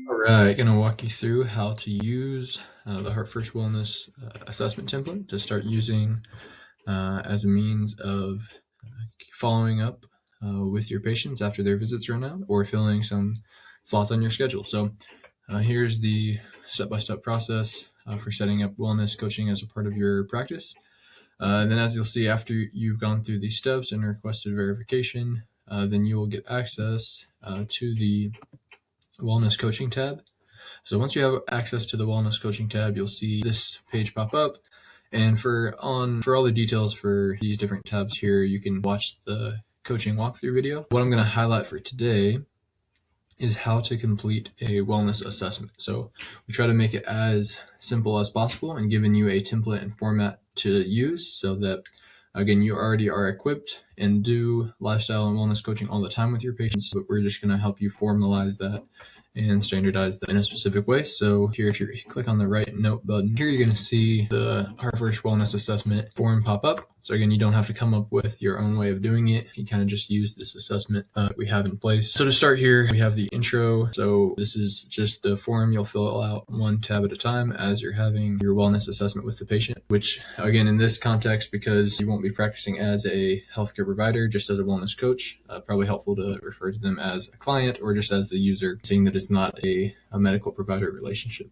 All right, gonna walk you through how to use the Heart First Wellness assessment template to start using as a means of following up with your patients after their visits run out or filling some slots on your schedule. So here's the step-by-step process for setting up wellness coaching as a part of your practice. And then as you'll see, after you've gone through these steps and requested verification, then you will get access to the Wellness Coaching tab. So once you have access to the Wellness Coaching tab, you'll see this page pop up. And for all the details for these different tabs here, you can watch the coaching walkthrough video. What I'm going to highlight for today is how to complete a wellness assessment. So we try to make it as simple as possible and giving you a template and format to use so that, again, you already are equipped and do lifestyle and wellness coaching all the time with your patients, but we're just going to help you formalize that and standardize that in a specific way. So here, if you click on the right note button, here you're going to see the Heart First Wellness Assessment form pop up. So again, you don't have to come up with your own way of doing it. You kind of just use this assessment we have in place. So to start here, we have the intro. So this is just the form you'll fill out one tab at a time as you're having your wellness assessment with the patient, which again, in this context, because you won't be practicing as a healthcare provider, just as a wellness coach, probably helpful to refer to them as a client or just as the user, seeing that it's not a medical provider relationship.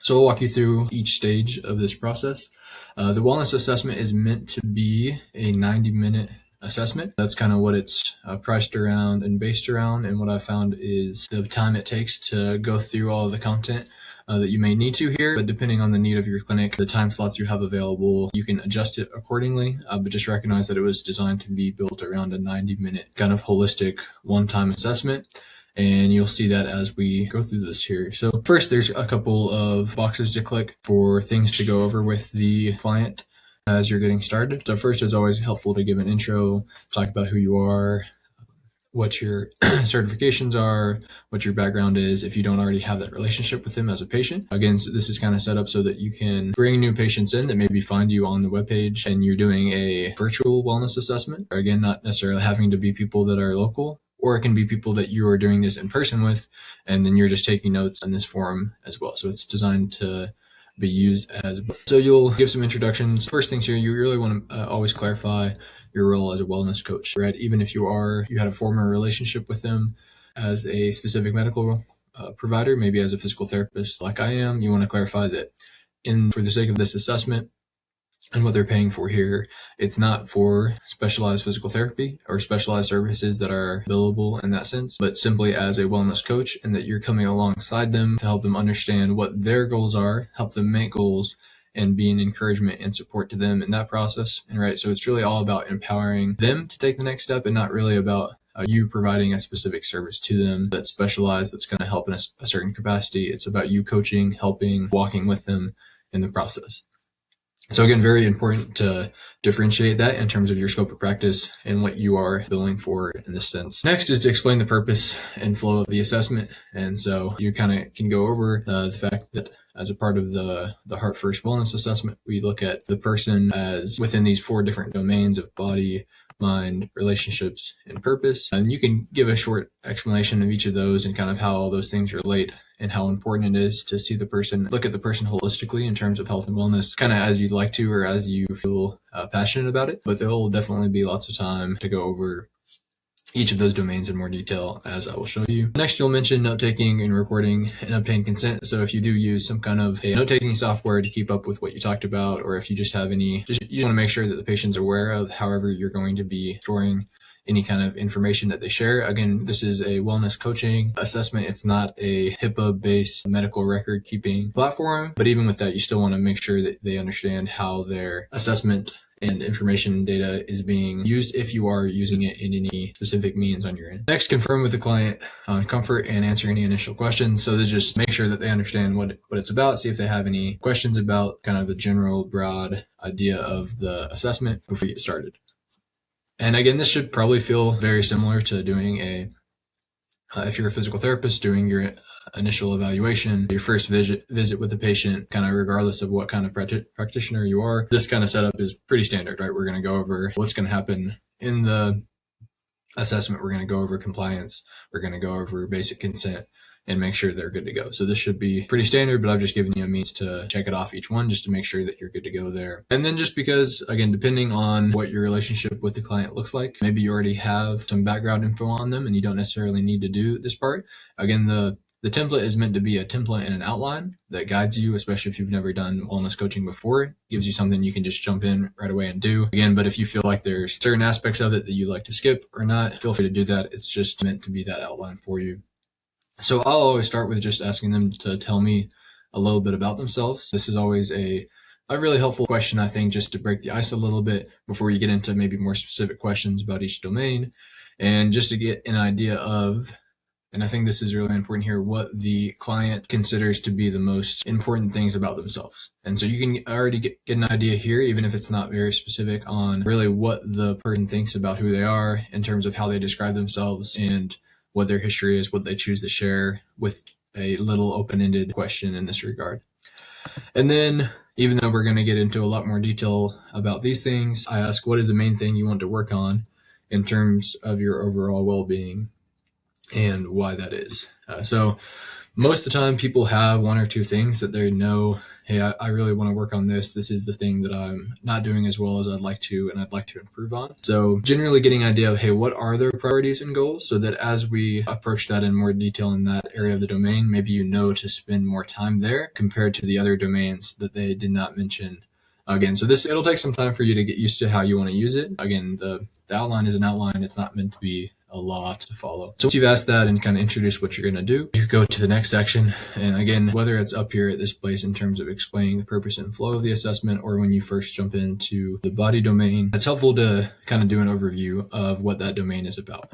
So I'll walk you through each stage of this process. The wellness assessment is meant to be a 90-minute assessment. That's kind of what it's priced around and based around. And what I found is the time it takes to go through all of the content that you may need to here, but depending on the need of your clinic, the time slots you have available, you can adjust it accordingly, but just recognize that it was designed to be built around a 90-minute kind of holistic one-time assessment. And you'll see that as we go through this here. So first, there's a couple of boxes to click for things to go over with the client as you're getting started. So first, it's always helpful to give an intro, talk about who you are, what your certifications are, what your background is, if you don't already have that relationship with them as a patient. Again, so this is kind of set up so that you can bring new patients in that maybe find you on the webpage and you're doing a virtual wellness assessment. Or again, not necessarily having to be people that are local, or it can be people that you are doing this in person with, and then you're just taking notes in this forum as well. So it's designed to be used as both. So you'll give some introductions. First things here, you really want to always clarify your role as a wellness coach, right? Even if you had a former relationship with them as a specific medical provider, maybe as a physical therapist like I am, you want to clarify that for the sake of this assessment, and what they're paying for here, it's not for specialized physical therapy or specialized services that are billable in that sense, but simply as a wellness coach, and that you're coming alongside them to help them understand what their goals are, help them make goals, and be an encouragement and support to them in that process. And right, so it's really all about empowering them to take the next step and not really about you providing a specific service to them that's specialized, that's going to help in a certain capacity. It's about you coaching, helping, walking with them in the process. So again, very important to differentiate that in terms of your scope of practice and what you are billing for in this sense. Next is to explain the purpose and flow of the assessment. And so you kind of can go over the fact that as a part of the Heart First Wellness Assessment, we look at the person as within these 4 different domains of body, mind, relationships, and purpose. And you can give a short explanation of each of those and kind of how all those things relate and how important it is to see the person, look at the person holistically in terms of health and wellness, kind of as you'd like to or as you feel passionate about it. But there will definitely be lots of time to go over each of those domains in more detail, as I will show you. Next, you'll mention note-taking and recording and obtain consent. So if you do use some kind of a note-taking software to keep up with what you talked about, or if you just have you want to make sure that the patient's aware of however you're going to be storing any kind of information that they share. Again, this is a wellness coaching assessment. It's not a HIPAA-based medical record keeping platform, but even with that, you still want to make sure that they understand how their assessment and information data is being used if you are using it in any specific means on your end. Next, confirm with the client on comfort and answer any initial questions. So to just make sure that they understand what it's about, see if they have any questions about kind of the general broad idea of the assessment before you get started. And again, this should probably feel very similar to doing if you're a physical therapist, doing your initial evaluation, your first visit with the patient, kind of regardless of what kind of practitioner you are. This kind of setup is pretty standard, right? We're going to go over what's going to happen in the assessment. We're going to go over compliance. We're going to go over basic consent. and make sure they're good to go. So this should be pretty standard, but I've just given you a means to check it off each one just to make sure that you're good to go there. And then just because, again, depending on what your relationship with the client looks like, maybe you already have some background info on them and you don't necessarily need to do this part. Again, the template is meant to be a template and an outline that guides you, especially if you've never done wellness coaching before. It gives you something you can just jump in right away and do. Again, but if you feel like there's certain aspects of it that you like to skip or not, feel free to do that. It's just meant to be that outline for you. So I'll always start with just asking them to tell me a little bit about themselves. This is always a really helpful question, I think, just to break the ice a little bit before you get into maybe more specific questions about each domain, and just to get an idea of, and I think this is really important here, what the client considers to be the most important things about themselves. And so you can already get an idea here, even if it's not very specific, on really what the person thinks about who they are in terms of how they describe themselves and what their history is, what they choose to share, with a little open-ended question in this regard. And then, even though we're going to get into a lot more detail about these things, I ask, what is the main thing you want to work on in terms of your overall well-being and why that is? So most of the time people have one or two things that they know, hey, I really want to work on this. This is the thing that I'm not doing as well as I'd like to, and I'd like to improve on. So generally getting an idea of, hey, what are their priorities and goals, so that as we approach that in more detail in that area of the domain, maybe you know to spend more time there compared to the other domains that they did not mention. Again, so it'll take some time for you to get used to how you want to use it. Again, the outline is an outline. It's not meant to be a lot to follow. So once you've asked that and kind of introduced what you're going to do, you go to the next section. And again, whether it's up here at this place in terms of explaining the purpose and flow of the assessment, or when you first jump into the body domain, it's helpful to kind of do an overview of what that domain is about.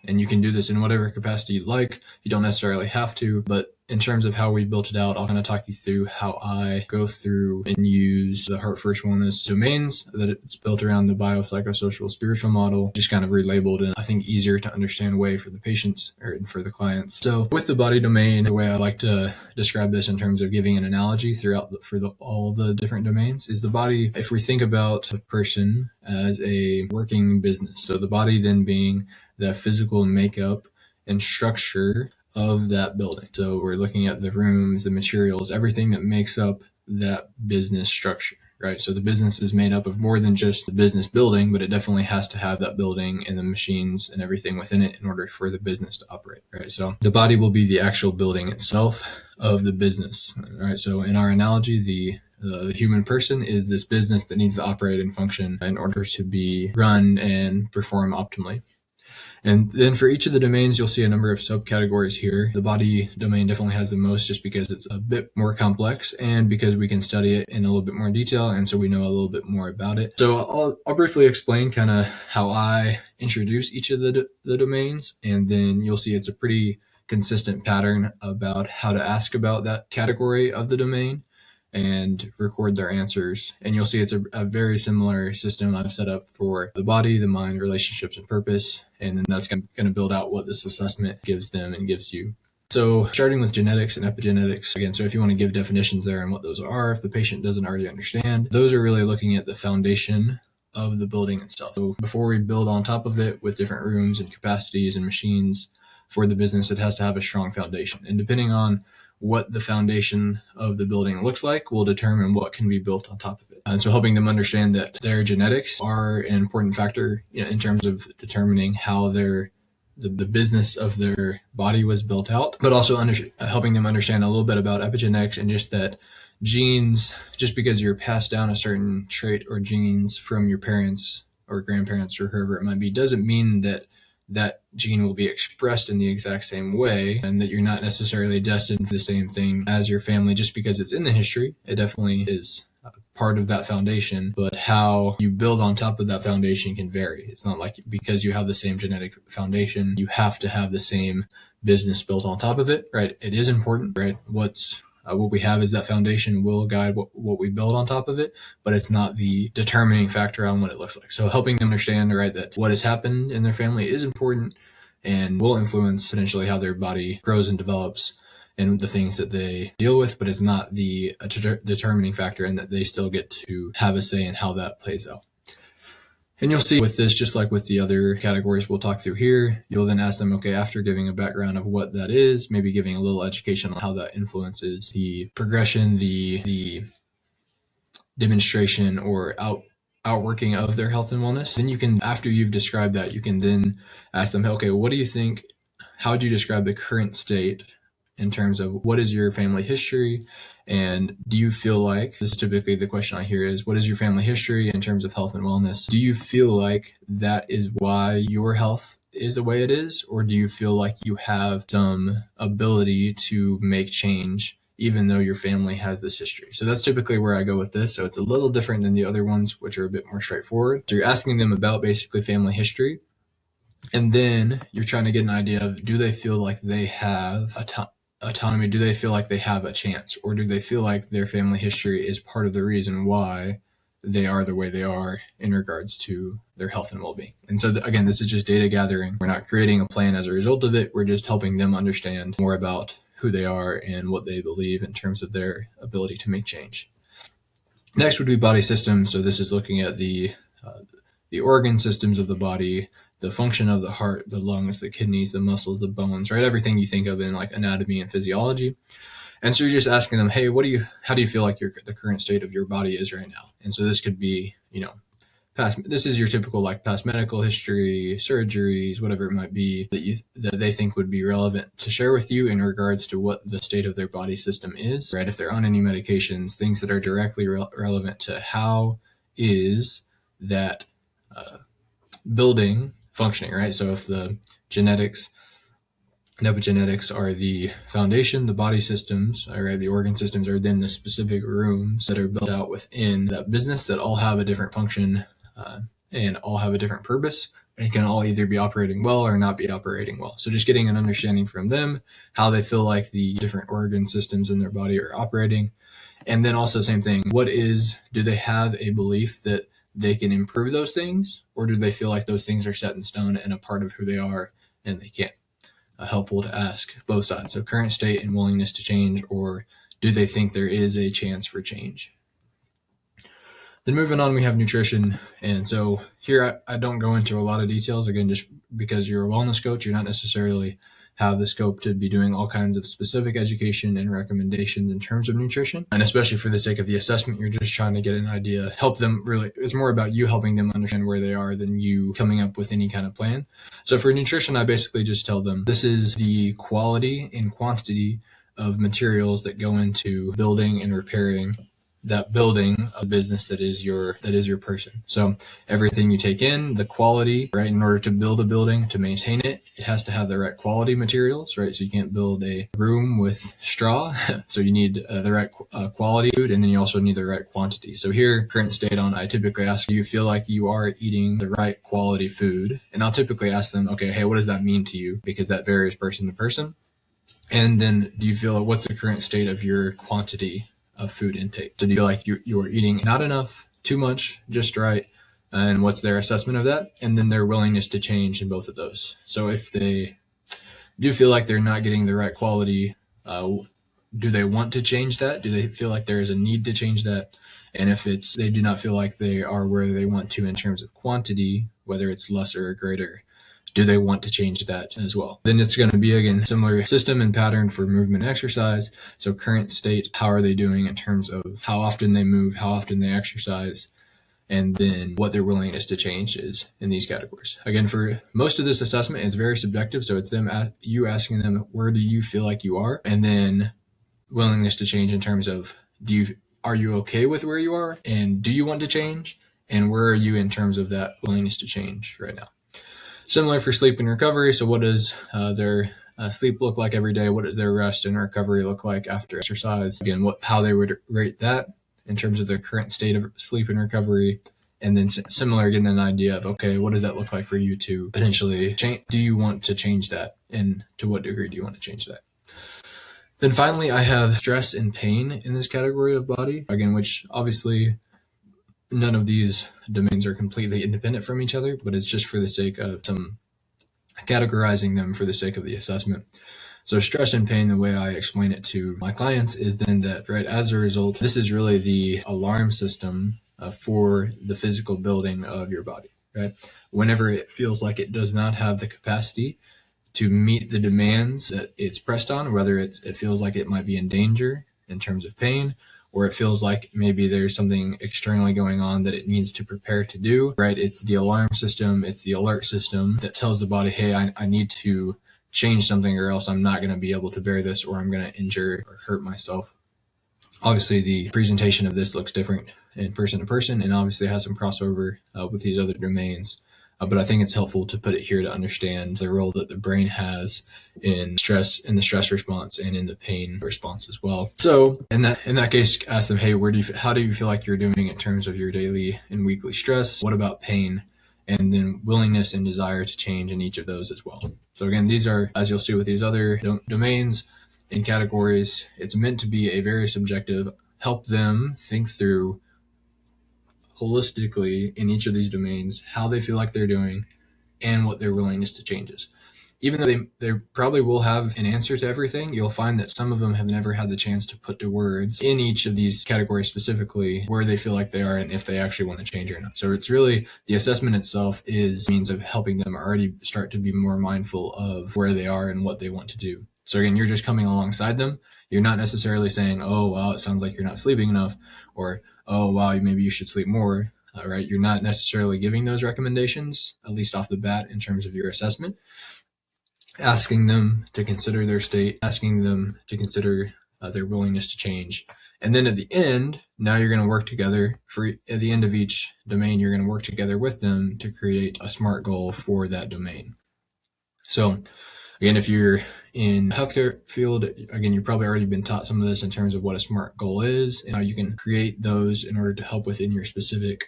And you can do this in whatever capacity you like. You don't necessarily have to, but in terms of how we built it out, I'll kind of talk you through how I go through and use the Heart First Wellness domains, that it's built around the biopsychosocial spiritual model, just kind of relabeled in, I think, easier to understand way for the patients or for the clients. So with the body domain, the way I like to describe this in terms of giving an analogy throughout all the different domains is the body. If we think about the person as a working business, so the body then being the physical makeup and structure of that building. So we're looking at the rooms, the materials, everything that makes up that business structure, right? So the business is made up of more than just the business building, but it definitely has to have that building and the machines and everything within it in order for the business to operate, right? So the body will be the actual building itself of the business, right? So in our analogy, the human person is this business that needs to operate and function in order to be run and perform optimally. And then for each of the domains, you'll see a number of subcategories here. The body domain definitely has the most, just because it's a bit more complex and because we can study it in a little bit more detail, and so we know a little bit more about it. So I'll briefly explain kind of how I introduce each of the domains, and then you'll see it's a pretty consistent pattern about how to ask about that category of the domain and record their answers. And you'll see it's a very similar system I've set up for the body, the mind, relationships, and purpose. And then that's going to build out what this assessment gives them and gives you. So starting with genetics and epigenetics, again, so if you want to give definitions there and what those are, if the patient doesn't already understand, those are really looking at the foundation of the building itself. So before we build on top of it with different rooms and capacities and machines for the business, it has to have a strong foundation. And depending on what the foundation of the building looks like will determine what can be built on top of it. And so helping them understand that their genetics are an important factor, in terms of determining how the business of their body was built out, but also helping them understand a little bit about epigenetics, and just that genes, just because you're passed down a certain trait or genes from your parents or grandparents or whoever it might be, doesn't mean that gene will be expressed in the exact same way, and that you're not necessarily destined for the same thing as your family just because it's in the history. It definitely is part of that foundation, but how you build on top of that foundation can vary. It's not like because you have the same genetic foundation, you have to have the same business built on top of it, right? It is important, right? What we have is that foundation will guide what we build on top of it, but it's not the determining factor on what it looks like. So helping them understand, right, that what has happened in their family is important and will influence potentially how their body grows and develops and the things that they deal with, but it's not the determining factor, and that they still get to have a say in how that plays out. And you'll see with this, just like with the other categories we'll talk through here, you'll then ask them, okay, after giving a background of what that is, maybe giving a little education on how that influences the progression, the demonstration or outworking of their health and wellness. Then you can, after you've described that, you can then ask them, okay, what do you think, how would you describe the current state in terms of what is your family history? And do you feel like, this is typically the question I hear is, what is your family history in terms of health and wellness? Do you feel like that is why your health is the way it is? Or do you feel like you have some ability to make change even though your family has this history? So that's typically where I go with this. So it's a little different than the other ones, which are a bit more straightforward. So you're asking them about basically family history. And then you're trying to get an idea of, do they feel like they have autonomy? Do they feel like they have a chance? Or do they feel like their family history is part of the reason why they are the way they are in regards to their health and well-being? And so again, this is just data gathering. We're not creating a plan as a result of it. We're just helping them understand more about who they are and what they believe in terms of their ability to make change. Next would be body systems. So this is looking at the organ systems of the body, the function of the heart, the lungs, the kidneys, the muscles, the bones, right? Everything you think of in like anatomy and physiology. And so you're just asking them, hey, how do you feel like the current state of your body is right now? And so this could be, this is your typical like past medical history, surgeries, whatever it might be that they think would be relevant to share with you in regards to what the state of their body system is, right? If they're on any medications, things that are directly relevant to how is that building functioning, right? So if the genetics and epigenetics are the foundation, the body systems, right, the organ systems are then the specific rooms that are built out within that business that all have a different function and all have a different purpose, and can all either be operating well or not be operating well. So just getting an understanding from them how they feel like the different organ systems in their body are operating. And then also same thing, do they have a belief that they can improve those things, or do they feel like those things are set in stone and a part of who they are and they can't? Helpful to ask both sides. So current state and willingness to change, or do they think there is a chance for change? Then moving on, we have nutrition. And so here I don't go into a lot of details, again, just because you're a wellness coach, you're not necessarily have the scope to be doing all kinds of specific education and recommendations in terms of nutrition. And especially for the sake of the assessment, you're just trying to get an idea, help them really, it's more about you helping them understand where they are than you coming up with any kind of plan. So for nutrition, I basically just tell them this is the quality and quantity of materials that go into building and repairing that building a business that is your person. So everything you take in, the quality, right? In order to build a building, to maintain it, it has to have the right quality materials, right? So you can't build a room with straw. So you need the right quality food, and then you also need the right quantity. So here, current state on, I typically ask, do you feel like you are eating the right quality food? And I'll typically ask them, okay, hey, what does that mean to you? Because that varies person to person. And then do you feel like, what's the current state of your quantity of food intake? So do you feel like you are eating not enough, too much, just right? And what's their assessment of that? And then their willingness to change in both of those. So if they do feel like they're not getting the right quality, do they want to change that? Do they feel like there is a need to change that? And if they do not feel like they are where they want to in terms of quantity, whether it's lesser or greater, do they want to change that as well? Then it's going to be, again, similar system and pattern for movement and exercise. So current state, how are they doing in terms of how often they move, how often they exercise, and then what their willingness to change is in these categories. Again, for most of this assessment, it's very subjective. So it's you asking them, where do you feel like you are? And then willingness to change in terms of, are you okay with where you are? And do you want to change? And where are you in terms of that willingness to change right now? Similar for sleep and recovery. So what does their sleep look like every day? What does their rest and recovery look like after exercise? Again, how they would rate that in terms of their current state of sleep and recovery. And then similar, getting an idea of, okay, what does that look like for you to potentially change? Do you want to change that? And to what degree do you want to change that? Then finally, I have stress and pain in this category of body, again, which obviously none of these domains are completely independent from each other, but it's just for the sake of some categorizing them for the sake of the assessment. So stress and pain, the way I explain it to my clients is then that, right, as a result, this is really the alarm system for the physical building of your body. right? Whenever it feels like it does not have the capacity to meet the demands that it's pressed on, whether it feels like it might be in danger in terms of pain, or it feels like maybe there's something externally going on that it needs to prepare to do, right? It's the alarm system, it's the alert system that tells the body, hey, I need to change something or else I'm not going to be able to bear this, or I'm going to injure or hurt myself. Obviously, the presentation of this looks different in person to person, and obviously has some crossover with these other domains. But I think it's helpful to put it here to understand the role that the brain has in stress, in the stress response, and in the pain response as well. So in that case, ask them, hey, how do you feel like you're doing in terms of your daily and weekly stress? What about pain? And then willingness and desire to change in each of those as well. So again, these are, as you'll see with these other domains and categories, it's meant to be a very subjective, help them think through holistically in each of these domains how they feel like they're doing and what their willingness to change is. Even though they probably will have an answer to everything, you'll find that some of them have never had the chance to put to words in each of these categories specifically where they feel like they are and if they actually want to change or not. So it's really, the assessment itself is a means of helping them already start to be more mindful of where they are and what they want to do. So again, you're just coming alongside them. You're not necessarily saying, oh, wow, it sounds like you're not sleeping enough, or, oh, wow, maybe you should sleep more. Right? You're not necessarily giving those recommendations, at least off the bat, in terms of your assessment. Asking them to consider their state, asking them to consider their willingness to change. And then at the end, now you're going to work together at the end of each domain, you're going to work together with them to create a SMART goal for that domain. So again, if you're in the healthcare field, again, you've probably already been taught some of this in terms of what a SMART goal is and how you can create those in order to help within your specific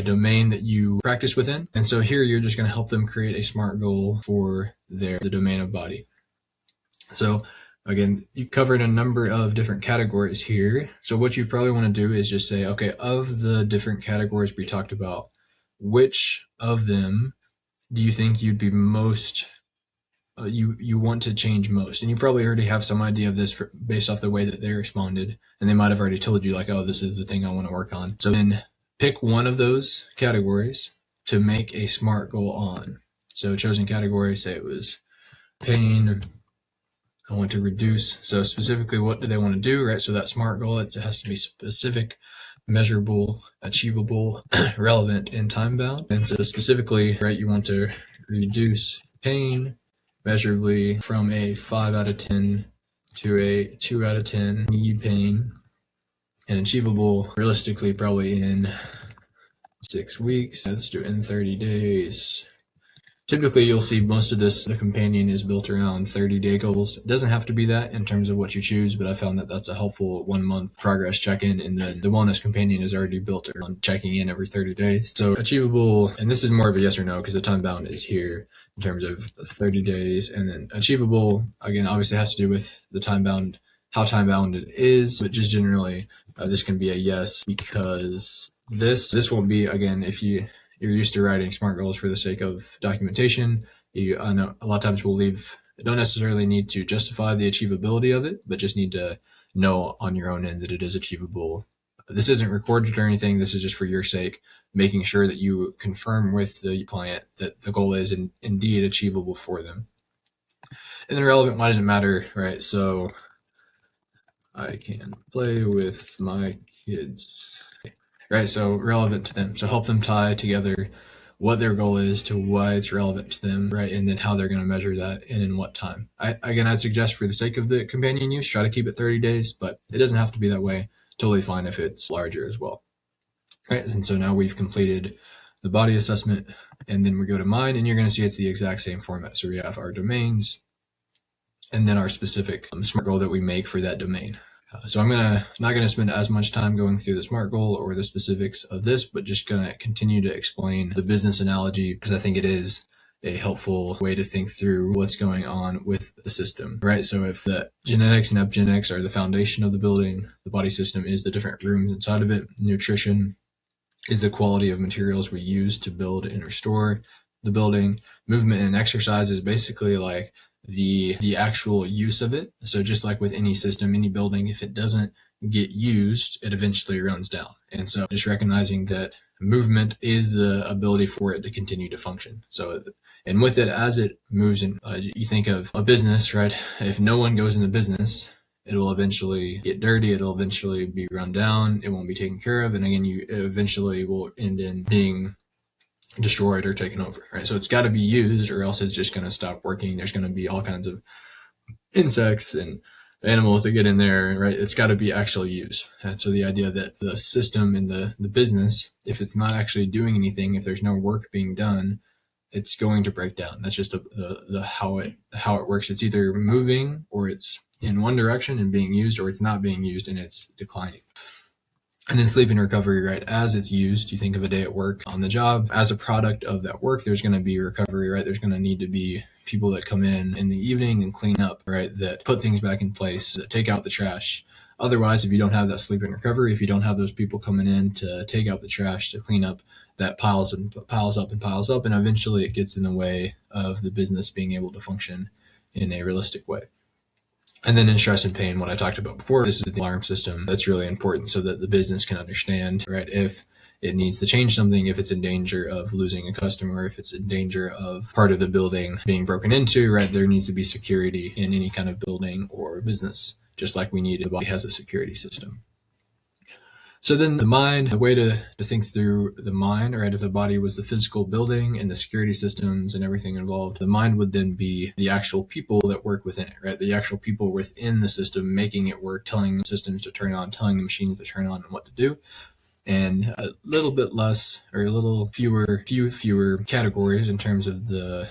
domain that you practice within. And so here you're just going to help them create a SMART goal for the domain of body. So again, you've covered a number of different categories here. So what you probably want to do is just say, okay, of the different categories we talked about, which of them do you think you'd be most you want to change most? And you probably already have some idea of this based off the way that they responded, and they might have already told you like, oh, this is the thing I want to work on. So then pick one of those categories to make a SMART goal on. So chosen category, say it was pain. I want to reduce. So specifically, what do they want to do, right? So that SMART goal, it has to be specific, measurable, achievable, relevant, and time bound. And so specifically, right, you want to reduce pain measurably from a 5 out of 10 to a 2 out of 10 need pain, and achievable realistically probably in 6 weeks. Let's do it in 30 days. Typically, you'll see most of this, the companion is built around 30-day goals. It doesn't have to be that in terms of what you choose, but I found that that's a helpful 1-month progress check-in, and then the wellness companion is already built around checking in every 30 days. So achievable, and this is more of a yes or no because the time bound is here in terms of 30 days, and then achievable, again, obviously has to do with the time bound, how time bound it is, but just generally, this can be a yes because this won't be, again, if you're used to writing SMART goals for the sake of documentation, I know a lot of times don't necessarily need to justify the achievability of it, but just need to know on your own end that it is achievable. This isn't recorded or anything. This is just for your sake, making sure that you confirm with the client that the goal is indeed achievable for them. And then relevant, why does it matter, right? So I can play with my kids. Right, so relevant to them. So help them tie together what their goal is to why it's relevant to them, right? And then how they're going to measure that and in what time. I'd suggest for the sake of the companion use, try to keep it 30 days, but it doesn't have to be that way. Totally fine if it's larger as well. Right, and so now we've completed the body assessment, and then we go to mind, and you're going to see it's the exact same format. So we have our domains, and then our specific SMART goal that we make for that domain. So I'm not going to spend as much time going through the SMART goal or the specifics of this, but just going to continue to explain the business analogy because I think it is a helpful way to think through what's going on with the system, right? So if the genetics and epigenetics are the foundation of the building, the body system is the different rooms inside of it, nutrition is the quality of materials we use to build and restore the building, movement and exercise is basically like the actual use of it. So just like with any system, any building, if it doesn't get used, it eventually runs down. And so just recognizing that movement is the ability for it to continue to function. So, and with it, as it moves in, you think of a business, right? If no one goes into business, it will eventually get dirty. It'll eventually be run down. It won't be taken care of. And again, you eventually will end in being destroyed or taken over, right? So it's got to be used, or else it's just going to stop working. There's going to be all kinds of insects and animals that get in there, right? It's got to be actually used. And so the idea that the system in the business, if it's not actually doing anything, if there's no work being done, it's going to break down. That's just the how it works. It's either moving, or it's in one direction and being used, or it's not being used and it's declining. And then sleep and recovery, right? As it's used, you think of a day at work on the job. As a product of that work, there's going to be recovery, right? There's going to need to be people that come in the evening and clean up, right? That put things back in place, that take out the trash. Otherwise, if you don't have that sleep and recovery, if you don't have those people coming in to take out the trash, to clean up, that piles up, and eventually it gets in the way of the business being able to function in a realistic way. And then in stress and pain, what I talked about before, this is the alarm system that's really important so that the business can understand, right, if it needs to change something, if it's in danger of losing a customer, if it's in danger of part of the building being broken into, right, there needs to be security in any kind of building or business, just like the body has a security system. So then the mind, the way to think through the mind, right, if the body was the physical building and the security systems and everything involved, the mind would then be the actual people that work within it, right? The actual people within the system, making it work, telling the systems to turn on, telling the machines to turn on and what to do. And a little bit less, or a little fewer categories in terms of the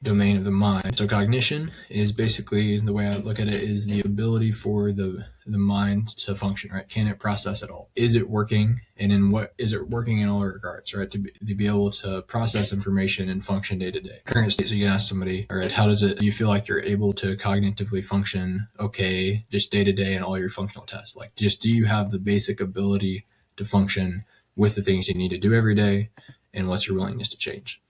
domain of the mind. So cognition is basically, the way I look at it, is the ability for the mind to function, right? Can it process it all? Is it working? And in what is it working in all regards, right? To be able to process information and function day to day. Current state, so you can ask somebody, all right, do you feel like you're able to cognitively function okay, just day to day in all your functional tests? Like, just do you have the basic ability to function with the things you need to do every day? And what's your willingness to change?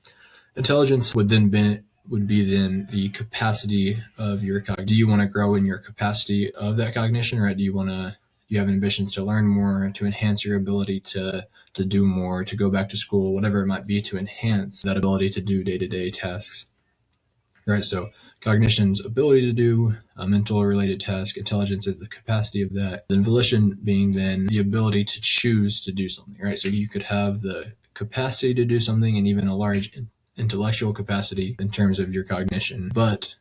Intelligence would be the capacity of your cognition. Do you want to grow in your capacity of that cognition, right? Do you have ambitions to learn more, to enhance your ability to do more, to go back to school, whatever it might be, to enhance that ability to do day-to-day tasks, right? So cognition's ability to do a mental or related task. Intelligence is the capacity of that. Then volition being then the ability to choose to do something, right? So you could have the capacity to do something and even a large intellectual capacity in terms of your cognition, but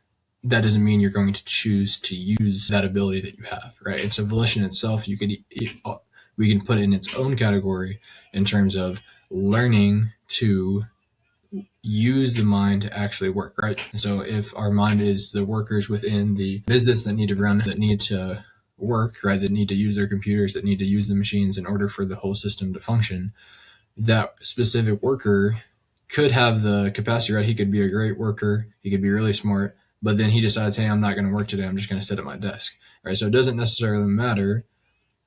that doesn't mean you're going to choose to use that ability that you have, right? And so volition itself, we can put in its own category in terms of learning to use the mind to actually work, right? So if our mind is the workers within the business that need to run, that need to work, right, that need to use their computers, that need to use the machines in order for the whole system to function, that specific worker could have the capacity, right? He could be a great worker. He could be really smart, but then he decides, hey, I'm not going to work today. I'm just going to sit at my desk, right? So it doesn't necessarily matter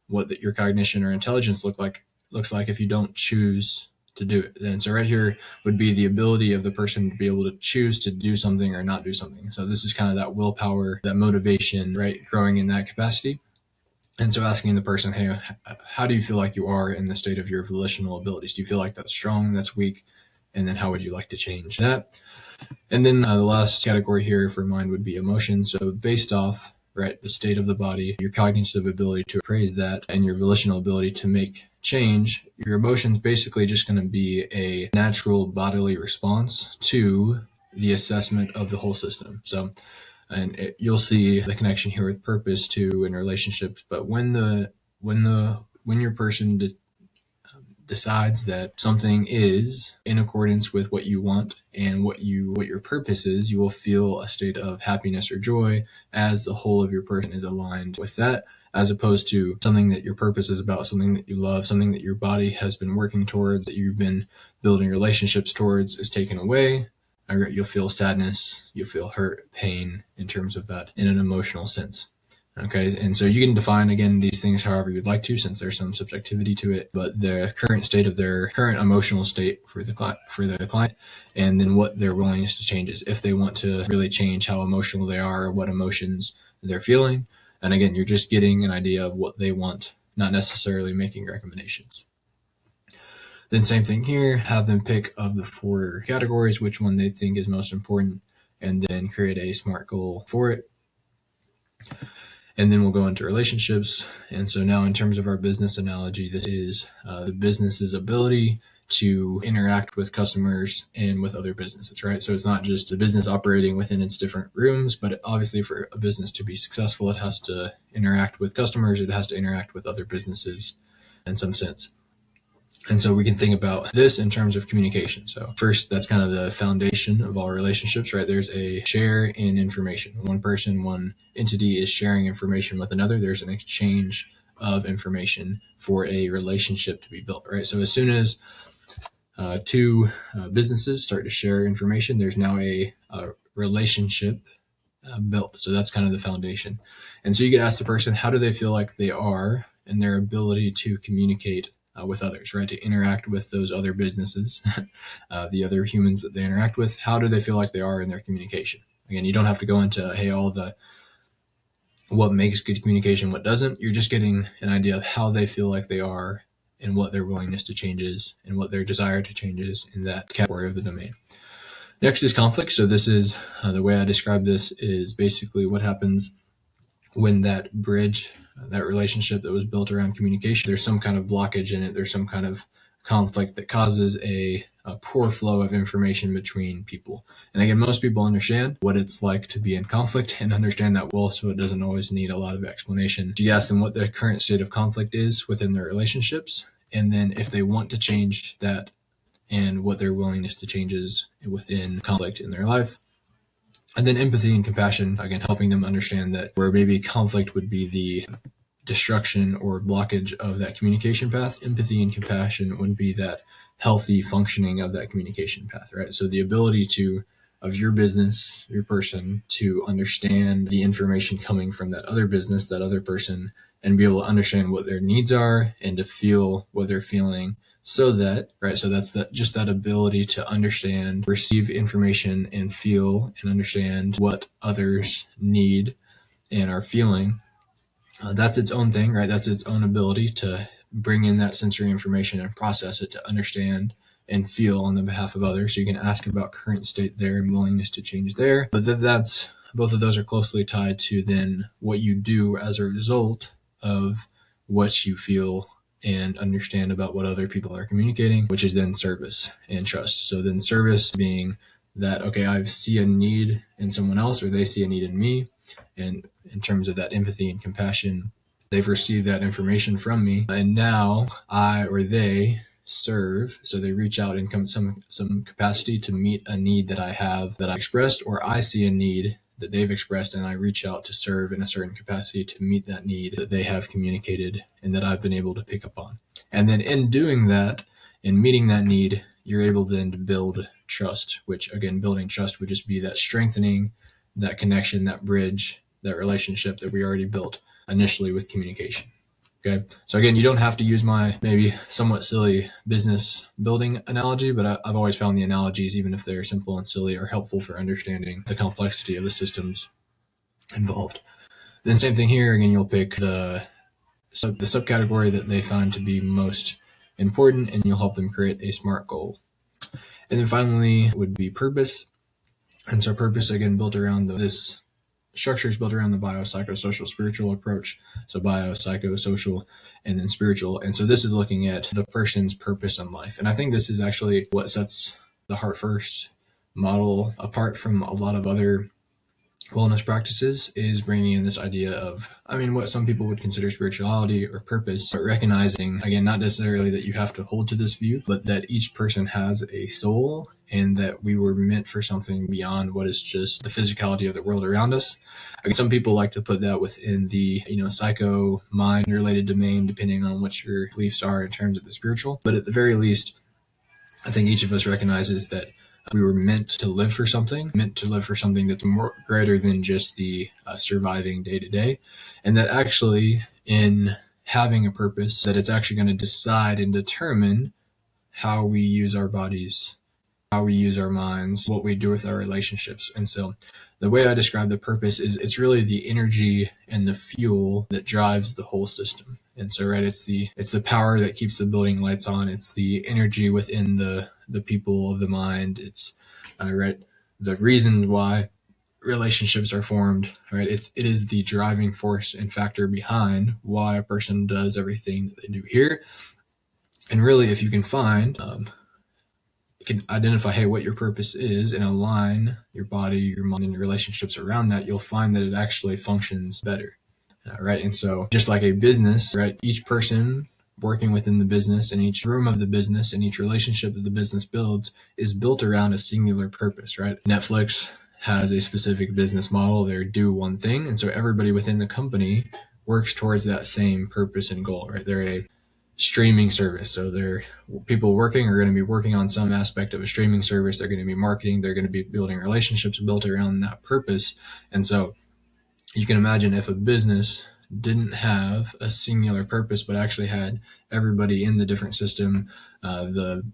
what your cognition or intelligence looks like if you don't choose to do it. And so right here would be the ability of the person to be able to choose to do something or not do something. So this is kind of that willpower, that motivation, right? Growing in that capacity. And so asking the person, hey, how do you feel like you are in the state of your volitional abilities? Do you feel like that's strong, that's weak? And then how would you like to change that? And then the last category here for mind would be emotion. So based off, right, the state of the body, your cognitive ability to appraise that, and your volitional ability to make change, your emotion's basically just going to be a natural bodily response to the assessment of the whole system. So, and you'll see the connection here with purpose too in relationships. But when your person decides that something is in accordance with what you want and what your purpose is, you will feel a state of happiness or joy as the whole of your person is aligned with that, as opposed to something that your purpose is about, something that you love, something that your body has been working towards, that you've been building relationships towards, is taken away. You'll feel sadness, you'll feel hurt, pain in terms of that in an emotional sense. Okay, and so you can define, again, these things however you'd like to, since there's some subjectivity to it, but the current state of their current emotional state for the client, and then what their willingness to change is, if they want to really change how emotional they are or what emotions they're feeling. And again, you're just getting an idea of what they want, not necessarily making recommendations. Then same thing here, have them pick of the 4 categories, which one they think is most important, and then create a SMART goal for it. And then we'll go into relationships. And so now in terms of our business analogy, this is the business's ability to interact with customers and with other businesses, right? So it's not just a business operating within its different rooms, but obviously for a business to be successful, it has to interact with customers, it has to interact with other businesses in some sense. And so we can think about this in terms of communication. So first, that's kind of the foundation of all relationships, right? There's a share in information. One person, one entity is sharing information with another. There's an exchange of information for a relationship to be built, right? So as soon as two businesses start to share information, there's now a relationship built. So that's kind of the foundation. And so you could ask the person, how do they feel like they are in their ability to communicate with others, right? To interact with those other businesses, the other humans that they interact with. How do they feel like they are in their communication? Again, you don't have to go into, hey, all the what makes good communication, what doesn't. You're just getting an idea of how they feel like they are and what their willingness to change is and what their desire to change is in that category of the domain. Next is conflict. So this is the way I describe this is basically what happens when that bridge, that relationship that was built around communication, there's some kind of blockage in it. There's some kind of conflict that causes a poor flow of information between people. And again, most people understand what it's like to be in conflict and understand that well, so it doesn't always need a lot of explanation. You ask them what the current state of conflict is within their relationships, and then if they want to change that and what their willingness to change is within conflict in their life. And then empathy and compassion, again, helping them understand that where maybe conflict would be the destruction or blockage of that communication path, empathy and compassion would be that healthy functioning of that communication path, right? So the ability of your business, your person, to understand the information coming from that other business, that other person, and be able to understand what their needs are and to feel what they're feeling. So that, right, so that's just that ability to understand, receive information and feel and understand what others need and are feeling. That's its own thing, right? That's its own ability to bring in that sensory information and process it to understand and feel on the behalf of others. So you can ask about current state there and willingness to change there. But that's both of those are closely tied to then what you do as a result of what you feel and understand about what other people are communicating, which is then service and trust. So then service being that, okay, I see a need in someone else or they see a need in me. And in terms of that empathy and compassion, they've received that information from me. And now I or they serve. So they reach out in some capacity to meet a need that I have that I expressed, or I see a need that they've expressed and I reach out to serve in a certain capacity to meet that need that they have communicated and that I've been able to pick up on. And then in doing that, in meeting that need, you're able then to build trust, which again, building trust would just be that strengthening, that connection, that bridge, that relationship that we already built initially with communication. Okay. So again, you don't have to use my maybe somewhat silly business building analogy, but I've always found the analogies, even if they're simple and silly, are helpful for understanding the complexity of the systems involved. Then same thing here. Again, you'll pick the subcategory that they find to be most important, and you'll help them create a SMART goal. And then finally would be purpose. And so purpose, again, built around this structure is built around the biopsychosocial spiritual approach. So biopsychosocial and then spiritual. And so this is looking at the person's purpose in life. And I think this is actually what sets the Heart First model apart from a lot of other wellness practices, is bringing in this idea of, what some people would consider spirituality or purpose, but recognizing, again, not necessarily that you have to hold to this view, but that each person has a soul and that we were meant for something beyond what is just the physicality of the world around us. Some people like to put that within the, psycho mind related domain, depending on what your beliefs are in terms of the spiritual. But at the very least, I think each of us recognizes that we were meant to live for something that's more greater than just the surviving day to day. And that actually in having a purpose, that it's actually going to decide and determine how we use our bodies, how we use our minds, what we do with our relationships. And so the way I describe the purpose is it's really the energy and the fuel that drives the whole system. And so, right, it's the power that keeps the building lights on. It's the energy within the people of the mind. It's right, the reasons why relationships are formed, right? It is the driving force and factor behind why a person does everything that they do here. And really, if you can find, you can identify, hey, what your purpose is, and align your body, your mind, and your relationships around that, you'll find that it actually functions better, right? And so, just like a business, right, each person working within the business and each room of the business and each relationship that the business builds is built around a singular purpose, right? Netflix has a specific business model. They do one thing, and so everybody within the company works towards that same purpose and goal, right? They're a streaming service, so they're people working are going to be working on some aspect of a streaming service. They're going to be marketing, they're going to be building relationships built around that purpose. And so you can imagine if a business didn't have a singular purpose but actually had everybody in the different system, the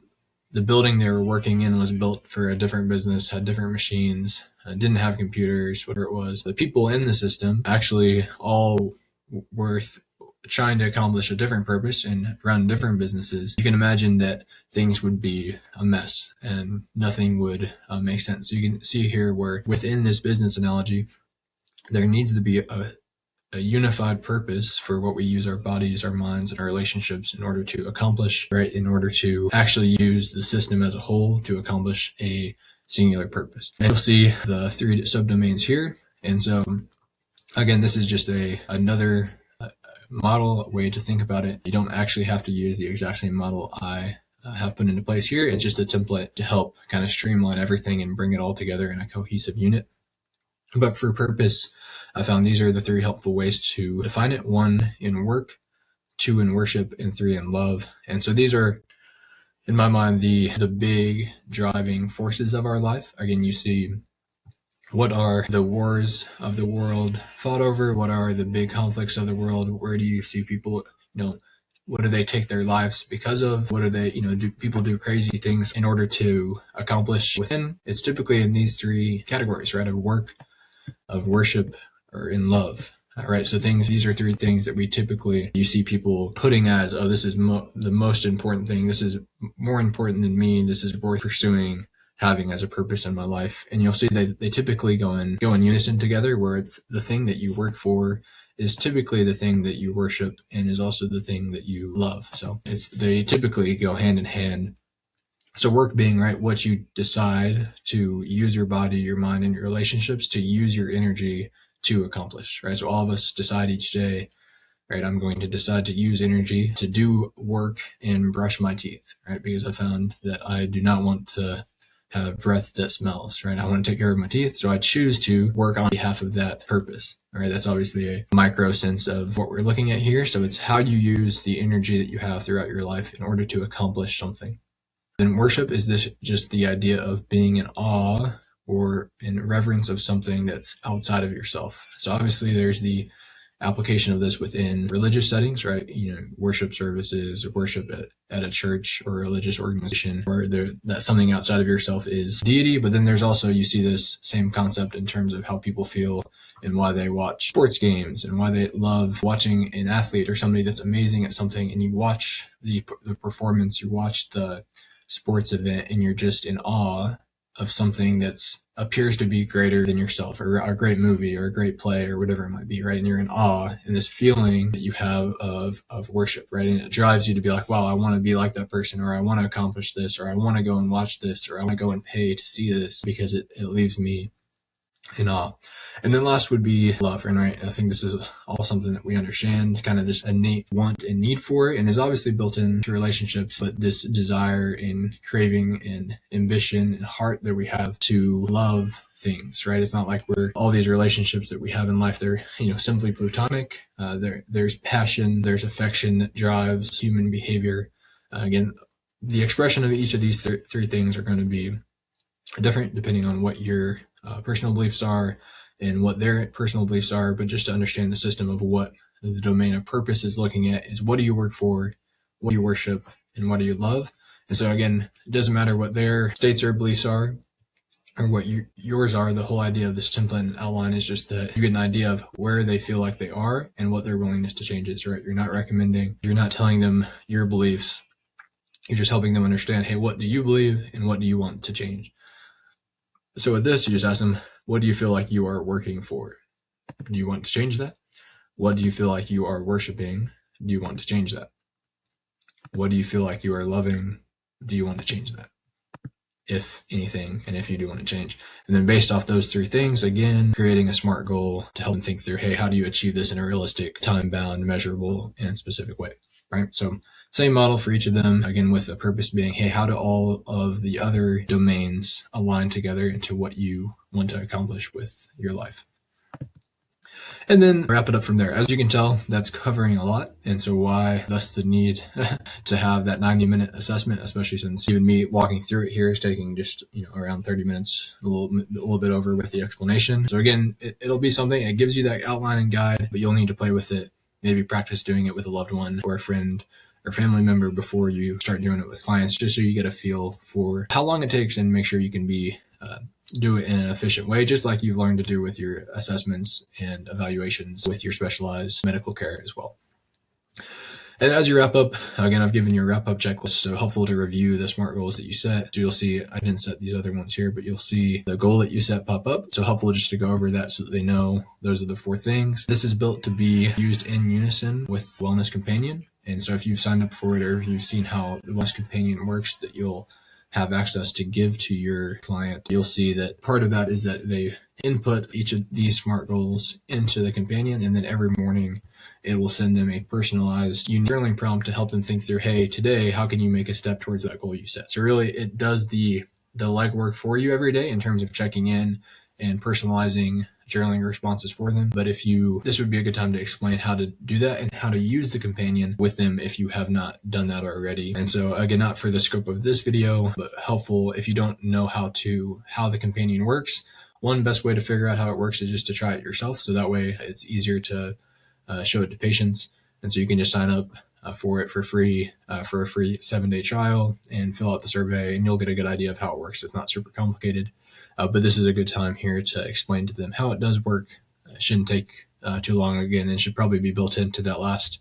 building they were working in was built for a different business, had different machines, didn't have computers, whatever it was. The people in the system actually all were trying to accomplish a different purpose and run different businesses. You can imagine that things would be a mess and nothing would make sense. So you can see here where within this business analogy, there needs to be a unified purpose for what we use our bodies, our minds, and our relationships in order to accomplish, right? In order to actually use the system as a whole to accomplish a singular purpose. And you'll see the 3 subdomains here. And so, again, this is just another model, way to think about it. You don't actually have to use the exact same model I have put into place here. It's just a template to help kind of streamline everything and bring it all together in a cohesive unit. But for purpose, I found these are the 3 helpful ways to define it. 1 in work, 2 in worship, and 3 in love. And so these are, in my mind, the big driving forces of our life. Again, you see, what are the wars of the world fought over? What are the big conflicts of the world? Where do you see people, what do they take their lives because of? What are they, do people do crazy things in order to accomplish within? It's typically in these 3 categories, right? Of work, of worship, or in love. All right. So these are 3 things that you see people putting as, oh, this is the most important thing. This is more important than me. This is worth pursuing, having as a purpose in my life. And you'll see they typically go in unison together, where it's the thing that you work for is typically the thing that you worship and is also the thing that you love. So they typically go hand in hand. So work being, right, what you decide to use your body, your mind, and your relationships to use your energy to accomplish, right? So all of us decide each day, right, I'm going to decide to use energy to do work and brush my teeth, right? Because I found that I do not want to have breath that smells, right? I want to take care of my teeth. So I choose to work on behalf of that purpose, right? That's obviously a micro sense of what we're looking at here. So it's how you use the energy that you have throughout your life in order to accomplish something. Then worship is this just the idea of being in awe or in reverence of something that's outside of yourself. So obviously there's the application of this within religious settings, right? Worship services, worship at a church or a religious organization where that something outside of yourself is deity. But then there's also, you see this same concept in terms of how people feel and why they watch sports games and why they love watching an athlete or somebody that's amazing at something. And you watch the performance, you watch the sports event, and you're just in awe of something that's appears to be greater than yourself, or a great movie or a great play or whatever it might be, right? And you're in awe, and this feeling that you have of worship, right? And it drives you to be like, wow, I want to be like that person, or I want to accomplish this, or I want to go and watch this, or I want to go and pay to see this because it leaves me in awe. And then last would be love, and right, I think this is all something that we understand, kind of this innate want and need for, and is obviously built into relationships, but this desire and craving and ambition and heart that we have to love things, right? It's not like all these relationships that we have in life, they're, simply platonic. There's passion, there's affection that drives human behavior. Again, the expression of each of these 3 things are going to be different depending on what your personal beliefs are and what their personal beliefs are. But just to understand the system of what the domain of purpose is looking at is, what do you work for, what do you worship, and what do you love? And so again, it doesn't matter what their states or beliefs are. or what yours are. The whole idea of this template and outline is just that you get an idea of where they feel like they are and what their willingness to change is, right? You're not recommending, you're not telling them your beliefs. You're just helping them understand, hey, what do you believe and what do you want to change? So with this, you just ask them, what do you feel like you are working for? Do you want to change that? What do you feel like you are worshiping? Do you want to change that? What do you feel like you are loving? Do you want to change that? If anything, and if you do want to change. And then based off those three things, again, creating a SMART goal to help them think through, hey, how do you achieve this in a realistic, time-bound, measurable, and specific way, right? So same model for each of them, again, with the purpose being, hey, how do all of the other domains align together into what you want to accomplish with your life? And then wrap it up from there. As you can tell, that's covering a lot. And so why thus the need to have that 90-minute assessment, especially since even me walking through it here is taking just, around 30 minutes, a little bit over with the explanation. So again, it'll be something, it gives you that outline and guide, but you'll need to play with it, maybe practice doing it with a loved one or a friend or family member before you start doing it with clients, just so you get a feel for how long it takes and make sure you can do it in an efficient way, just like you've learned to do with your assessments and evaluations with your specialized medical care as well. And as you wrap up, again, I've given you a wrap up checklist, so helpful to review the SMART goals that you set. So you'll see, I didn't set these other ones here, but you'll see the goal that you set pop up. So helpful just to go over that so that they know those are the 4 things. This is built to be used in unison with Wellness Companion. And so if you've signed up for it or if you've seen how the Wellness Companion works, that you'll have access to give to your client, you'll see that part of that is that they input each of these SMART goals into the companion, and then every morning it will send them a personalized journaling prompt to help them think through, hey, today, how can you make a step towards that goal you set? So really, it does the legwork for you every day in terms of checking in and personalizing journaling responses for them. But this would be a good time to explain how to do that and how to use the companion with them if you have not done that already. And so again, not for the scope of this video, but helpful if you don't know how the companion works. One best way to figure out how it works is just to try it yourself. So that way it's easier to show it to patients. And so you can just sign up for it for free for a free 7-day trial and fill out the survey, and you'll get a good idea of how it works. It's not super complicated. But this is a good time here to explain to them how it does work. It shouldn't take too long. Again, it should probably be built into that last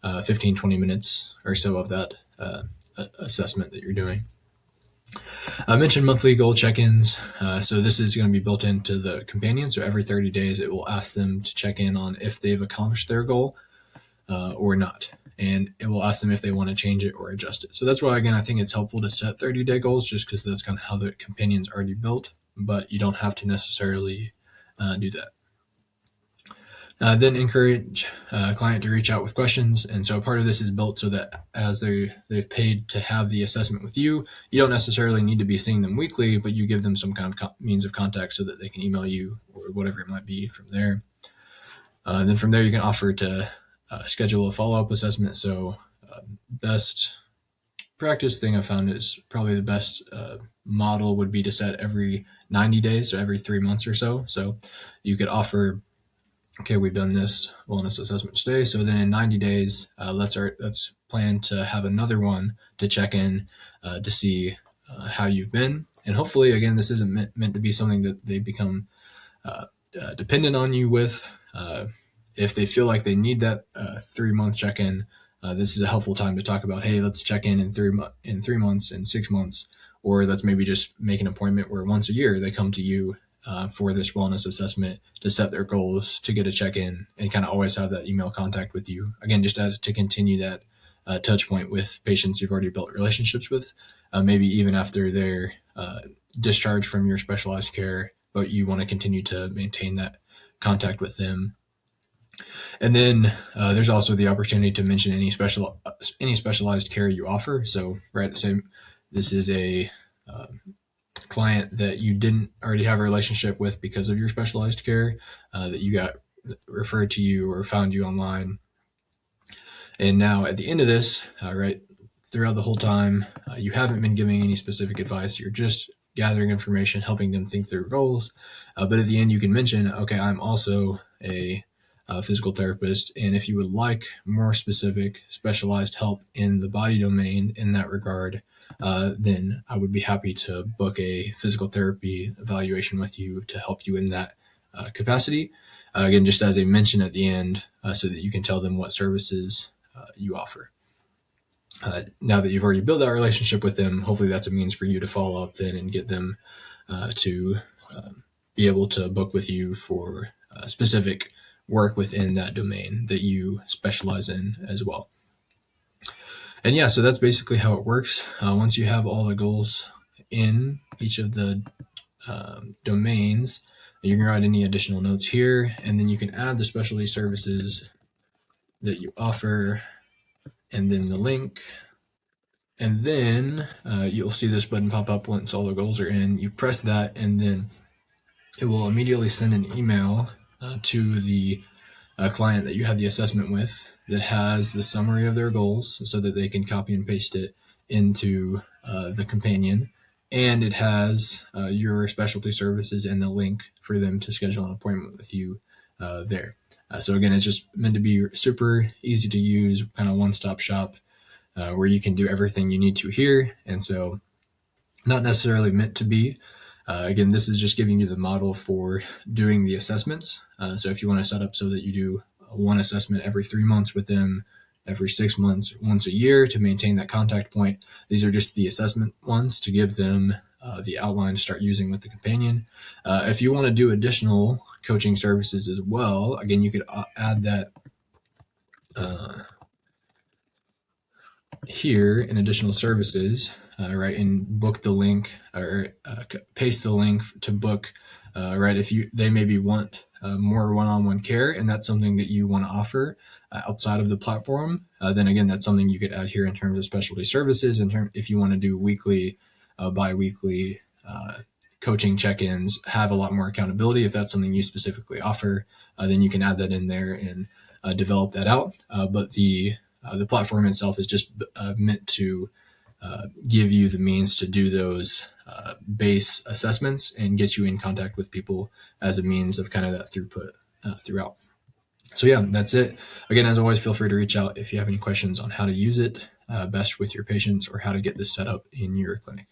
15-20 minutes or so of that assessment that you're doing. I mentioned monthly goal check-ins. So this is going to be built into the companion. So every 30 days, it will ask them to check in on if they've accomplished their goal or not. And it will ask them if they want to change it or adjust it. So that's why, again, I think it's helpful to set 30-day goals, just because that's kind of how the companion's already built, but you don't have to necessarily do that. Then encourage a client to reach out with questions. And so part of this is built so that as they've paid to have the assessment with you, you don't necessarily need to be seeing them weekly, but you give them some kind of means of contact so that they can email you or whatever it might be from there. Then from there, you can offer to schedule a follow-up assessment. So best practice thing I found is probably the best model would be to set every 90 days, so every 3 months or so. So you could offer, okay, we've done this wellness assessment today, so then in 90 days, let's plan to have another one to check in to see how you've been. And hopefully, again, this isn't meant to be something that they become dependent on you with. If they feel like they need that 3-month check-in, this is a helpful time to talk about, hey, let's check in 3 months, in 6 months, or let's maybe just make an appointment where once a year they come to you for this wellness assessment to set their goals, to get a check-in, and kind of always have that email contact with you. Again, just as to continue that touch point with patients you've already built relationships with, maybe even after they're discharged from your specialized care, but you want to continue to maintain that contact with them. And then there's also the opportunity to mention any specialized care you offer. So right, this is a client that you didn't already have a relationship with because of your specialized care, that you got referred to you or found you online. And now at the end of this, right, throughout the whole time, you haven't been giving any specific advice. You're just gathering information, helping them think through goals. But at the end, you can mention, okay, I'm also a physical therapist, and if you would like more specific, specialized help in the body domain in that regard, then I would be happy to book a physical therapy evaluation with you to help you in that capacity. Again, just as a mention at the end, so that you can tell them what services you offer. Now that you've already built that relationship with them, hopefully that's a means for you to follow up then and get them to be able to book with you for specific work within that domain that you specialize in as well. And yeah, so that's basically how it works. Once you have all the goals in each of the domains, you can write any additional notes here, and then you can add the specialty services that you offer, and then the link. And then you'll see this button pop up once all the goals are in. You press that, and then it will immediately send an email to the client that you have the assessment with that has the summary of their goals so that they can copy and paste it into the companion. And it has your specialty services and the link for them to schedule an appointment with you there. So again, it's just meant to be super easy to use, kind of one-stop shop where you can do everything you need to here. And so not necessarily meant to be. Again, this is just giving you the model for doing the assessments. So if you want to set up so that you do one assessment every 3 months with them, every 6 months, once a year to maintain that contact point, these are just the assessment ones to give them the outline to start using with the companion. If you want to do additional coaching services as well, again, you could add that here in additional services, right, and book the link or paste the link to book, right, if they maybe want more one-on-one care and that's something that you want to offer outside of the platform, then again, that's something you could add here in terms of specialty services. If you want to do weekly, bi-weekly coaching check-ins, have a lot more accountability. If that's something you specifically offer, then you can add that in there and develop that out. But the platform itself is just meant to give you the means to do those base assessments and get you in contact with people as a means of kind of that throughput throughout. So yeah, that's it. Again, as always, feel free to reach out if you have any questions on how to use it best with your patients or how to get this set up in your clinic.